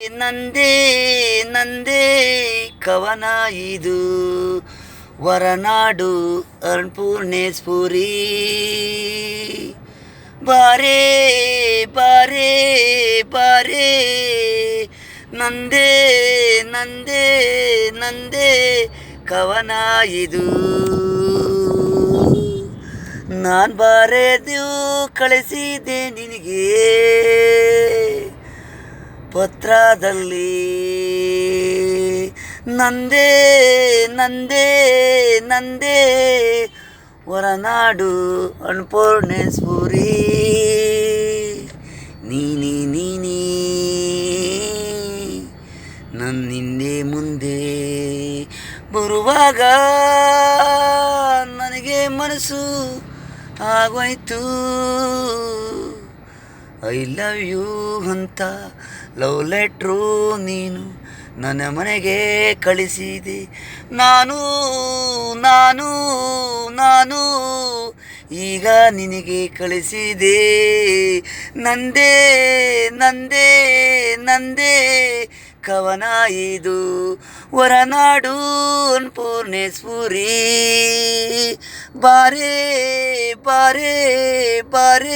ನಂದೇ ನಂದೇ ಕವನ ಇದು ವರನಾಡು ಅನ್ನಪೂರ್ಣೇಶ್ವರಿ ಬಾರೇ ಬಾರೇ ಬಾರೇ ನಂದೇ ನಂದೇ ನಂದೇ ಕವನ ಇದು ನಾನು ಬರೆದು ಕಳಿಸಿದೆ ನಿನಗೆ ಪತ್ರದಲ್ಲಿ ನಂದೇ ನಂದೇ ನಂದೇ ಹೊರನಾಡು ಅನ್ನಪೂರ್ಣೇಶ್ವರಿ ನೀನೇ ನೀನೇ ನನ್ನ ಹಿಂದೆ ಮುಂದೆ ಬರುವಾಗ ನನಗೆ ಮನಸ್ಸು ಆಗೋಯ್ತು ಐ ಲವ್ ಯು ಅಂತ ಲವ್ ಲೆಟ್ರು ನೀನು ನನ್ನ ಮನೆಗೆ ಕಳಿಸಿದೆ ನಾನು ನಾನು ನಾನು ಈಗ ನಿನಗೆ ಕಳಿಸಿದೆ ನಂದೇ ನಂದೇ ನಂದೇ ಕವನ ಇದು ಹೊರನಾಡು ಅನ್ನಪೂರ್ಣೇಶ್ವರಿ ಬಾರೇ ಬಾರೇ ಬಾರೇ